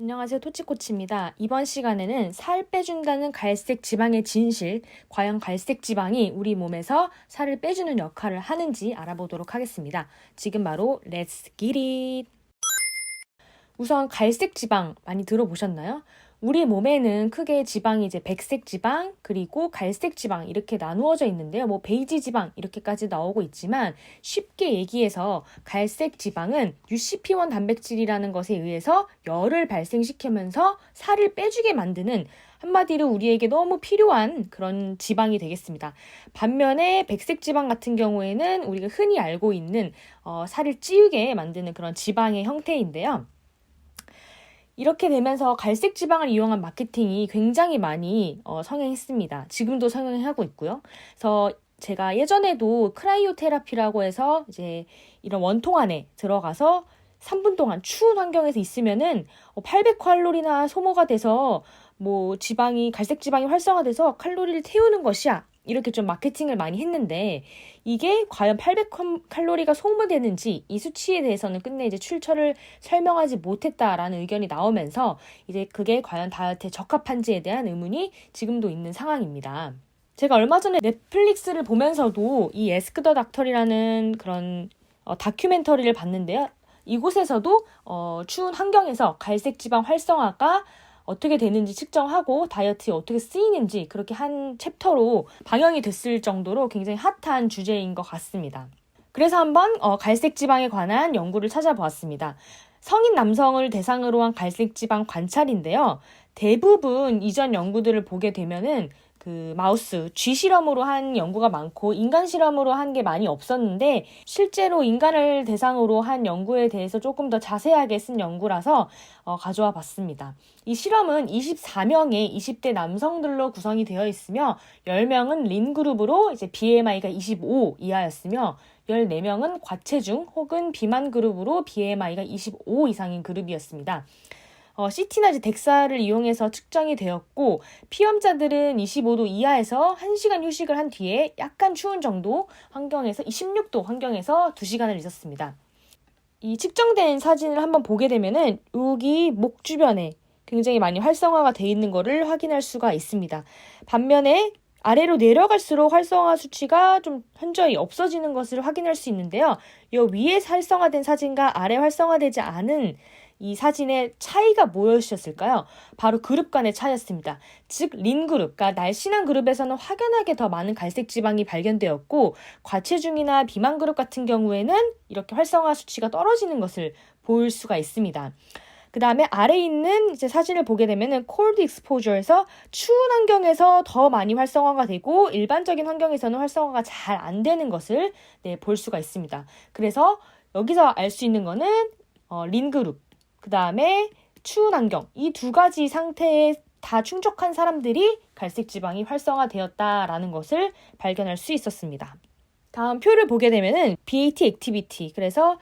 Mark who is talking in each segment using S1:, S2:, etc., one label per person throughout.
S1: 안녕하세요. 토치코치입니다. 이번 시간에는 살 빼준다는 갈색 지방의 진실, 과연 갈색 지방이 우리 몸에서 살을 빼주는 역할을 하는지 알아보도록 하겠습니다. 지금 바로 Let's get it! 우선 갈색 지방 많이 들어보셨나요? 우리 몸에는 크게 지방이 이제 백색 지방, 그리고 갈색 지방 이렇게 나누어져 있는데요. 베이지 지방 이렇게까지 나오고 있지만 쉽게 얘기해서 갈색 지방은 UCP1 단백질이라는 것에 의해서 열을 발생시키면서 살을 빼주게 만드는 한마디로 우리에게 너무 필요한 그런 지방이 되겠습니다. 반면에 백색 지방 같은 경우에는 우리가 흔히 알고 있는 살을 찌우게 만드는 그런 지방의 형태인데요. 이렇게 되면서 갈색 지방을 이용한 마케팅이 굉장히 많이 성행했습니다. 지금도 성행하고 있고요. 그래서 제가 예전에도 크라이오 테라피라고 해서 이제 이런 원통 안에 들어가서 3분 동안 추운 환경에서 있으면은 800칼로리나 소모가 돼서 갈색 지방이 활성화돼서 칼로리를 태우는 것이야. 이렇게 좀 마케팅을 많이 했는데 이게 과연 800칼로리가 소모되는지 이 수치에 대해서는 끝내 이제 출처를 설명하지 못했다라는 의견이 나오면서 이제 그게 과연 다이어트에 적합한지에 대한 의문이 지금도 있는 상황입니다. 제가 얼마 전에 넷플릭스를 보면서도 이 에스크 더 닥터리라는 그런 다큐멘터리를 봤는데요. 이곳에서도 추운 환경에서 갈색 지방 활성화가 어떻게 되는지 측정하고 다이어트에 어떻게 쓰이는지 그렇게 한 챕터로 방영이 됐을 정도로 굉장히 핫한 주제인 것 같습니다. 그래서 한번 갈색 지방에 관한 연구를 찾아보았습니다. 성인 남성을 대상으로 한 갈색 지방 관찰인데요. 대부분 이전 연구들을 보게 되면은 그 마우스 쥐 실험으로 한 연구가 많고 인간 실험으로 한 게 많이 없었는데 실제로 인간을 대상으로 한 연구에 대해서 조금 더 자세하게 쓴 연구라서 가져와 봤습니다. 이 실험은 24명의 20대 남성들로 구성이 되어 있으며 10명은 린 그룹으로 이제 BMI가 25 이하였으며 14명은 과체중 혹은 비만 그룹으로 BMI가 25 이상인 그룹이었습니다. CT나 덱사를 이용해서 측정이 되었고 피험자들은 25도 이하에서 1시간 휴식을 한 뒤에 약간 추운 정도 환경에서 26도 환경에서 2시간을 있었습니다. 이 측정된 사진을 한번 보게 되면은 여기 목 주변에 굉장히 많이 활성화가 되어 있는 것을 확인할 수가 있습니다. 반면에 아래로 내려갈수록 활성화 수치가 좀 현저히 없어지는 것을 확인할 수 있는데요. 이 위에 활성화된 사진과 아래 활성화되지 않은 이 사진의 차이가 무엇이었을까요? 바로 그룹 간의 차이였습니다. 즉, 린 그룹, 그러니까 날씬한 그룹에서는 확연하게 더 많은 갈색 지방이 발견되었고 과체중이나 비만 그룹 같은 경우에는 이렇게 활성화 수치가 떨어지는 것을 볼 수가 있습니다. 그 다음에 아래에 있는 이제 사진을 보게 되면은 콜드 익스포저에서 추운 환경에서 더 많이 활성화가 되고 일반적인 환경에서는 활성화가 잘 안 되는 것을 볼 수가 있습니다. 그래서 여기서 알 수 있는 거는 린 그룹, 그 다음에 추운 환경, 이 두 가지 상태에 다 충족한 사람들이 갈색 지방이 활성화되었다라는 것을 발견할 수 있었습니다. 다음 표를 보게 되면은 BAT 액티비티, 그래서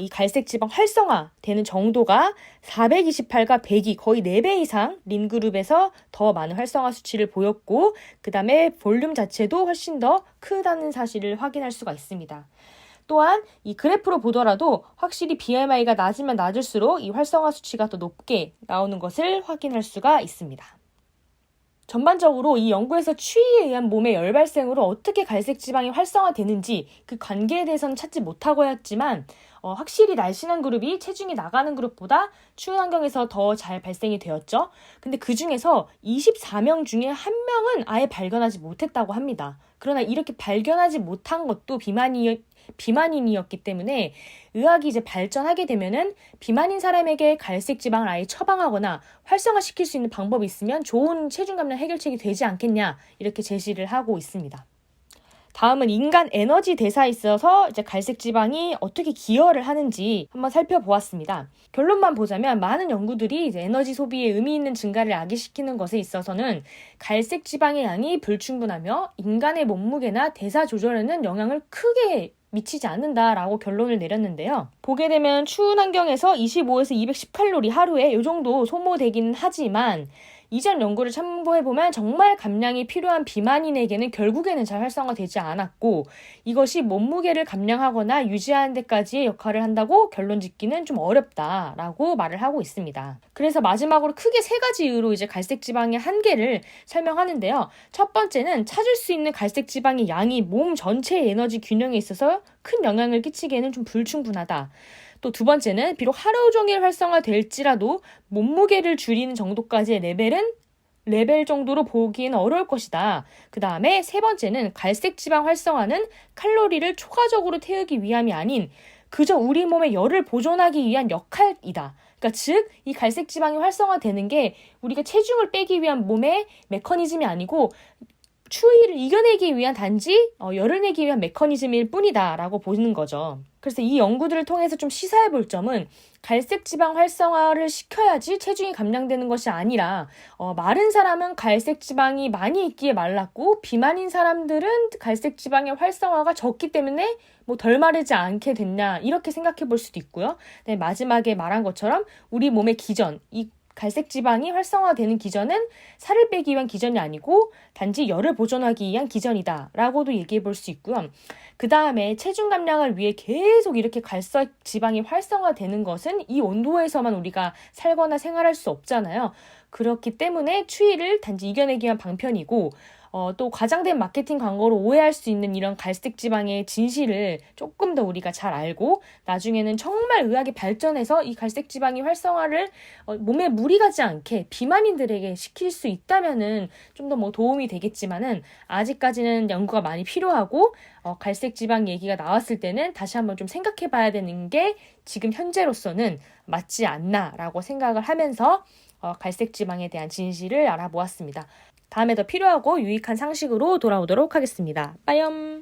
S1: 이 갈색 지방 활성화되는 정도가 428과 100이 거의 4배 이상 린 그룹에서 더 많은 활성화 수치를 보였고 그 다음에 볼륨 자체도 훨씬 더 크다는 사실을 확인할 수가 있습니다. 또한 이 그래프로 보더라도 확실히 BMI가 낮으면 낮을수록 이 활성화 수치가 더 높게 나오는 것을 확인할 수가 있습니다. 전반적으로 이 연구에서 추위에 의한 몸의 열 발생으로 어떻게 갈색 지방이 활성화되는지 그 관계에 대해서는 찾지 못하고 했지만 확실히 날씬한 그룹이 체중이 나가는 그룹보다 추운 환경에서 더 잘 발생이 되었죠. 근데 그 중에서 24명 중에 한 명은 아예 발견하지 못했다고 합니다. 그러나 이렇게 발견하지 못한 것도 비만인이었기 때문에 의학이 이제 발전하게 되면은 비만인 사람에게 갈색 지방을 아예 처방하거나 활성화시킬 수 있는 방법이 있으면 좋은 체중 감량 해결책이 되지 않겠냐 이렇게 제시를 하고 있습니다. 다음은 인간 에너지 대사에 있어서 이제 갈색 지방이 어떻게 기여를 하는지 한번 살펴보았습니다. 결론만 보자면 많은 연구들이 이제 에너지 소비에 의미 있는 증가를 야기시키는 것에 있어서는 갈색 지방의 양이 불충분하며 인간의 몸무게나 대사 조절에는 영향을 크게 미치지 않는다라고 결론을 내렸는데요. 보게 되면 추운 환경에서 25에서 210칼로리 하루에 이 정도 소모되기는 하지만 이전 연구를 참고해보면 정말 감량이 필요한 비만인에게는 결국에는 잘 활성화되지 않았고 이것이 몸무게를 감량하거나 유지하는 데까지의 역할을 한다고 결론 짓기는 좀 어렵다라고 말을 하고 있습니다. 그래서 마지막으로 크게 세 가지 이유로 이제 갈색 지방의 한계를 설명하는데요. 첫 번째는 찾을 수 있는 갈색 지방의 양이 몸 전체의 에너지 균형에 있어서 큰 영향을 끼치기에는 좀 불충분하다. 또 두 번째는 비록 하루 종일 활성화될지라도 몸무게를 줄이는 정도까지의 레벨 정도로 보기에는 어려울 것이다. 그 다음에 세 번째는 갈색 지방 활성화는 칼로리를 초과적으로 태우기 위함이 아닌 그저 우리 몸의 열을 보존하기 위한 역할이다. 그러니까 즉 이 갈색 지방이 활성화되는 게 우리가 체중을 빼기 위한 몸의 메커니즘이 아니고 추위를 이겨내기 위한 단지 열을 내기 위한 메커니즘일 뿐이다 라고 보는 거죠. 그래서 이 연구들을 통해서 좀 시사해 볼 점은 갈색 지방 활성화를 시켜야지 체중이 감량되는 것이 아니라 마른 사람은 갈색 지방이 많이 있기에 말랐고 비만인 사람들은 갈색 지방의 활성화가 적기 때문에 뭐 덜 마르지 않게 됐냐 이렇게 생각해 볼 수도 있고요. 네, 마지막에 말한 것처럼 우리 몸의 기전, 이 갈색 지방이 활성화되는 기전은 살을 빼기 위한 기전이 아니고 단지 열을 보존하기 위한 기전이다 라고도 얘기해 볼 수 있고요. 그 다음에 체중 감량을 위해 계속 이렇게 갈색 지방이 활성화되는 것은 이 온도에서만 우리가 살거나 생활할 수 없잖아요. 그렇기 때문에 추위를 단지 이겨내기 위한 방편이고 또 과장된 마케팅 광고로 오해할 수 있는 이런 갈색 지방의 진실을 조금 더 우리가 잘 알고 나중에는 정말 의학이 발전해서 이 갈색 지방이 활성화를 몸에 무리 가지 않게 비만인들에게 시킬 수 있다면은 좀 더 뭐 도움이 되겠지만은 아직까지는 연구가 많이 필요하고 갈색 지방 얘기가 나왔을 때는 다시 한번 좀 생각해 봐야 되는 게 지금 현재로서는 맞지 않나라고 생각을 하면서 갈색 지방에 대한 진실을 알아보았습니다. 다음에 더 필요하고 유익한 상식으로 돌아오도록 하겠습니다. 빠염!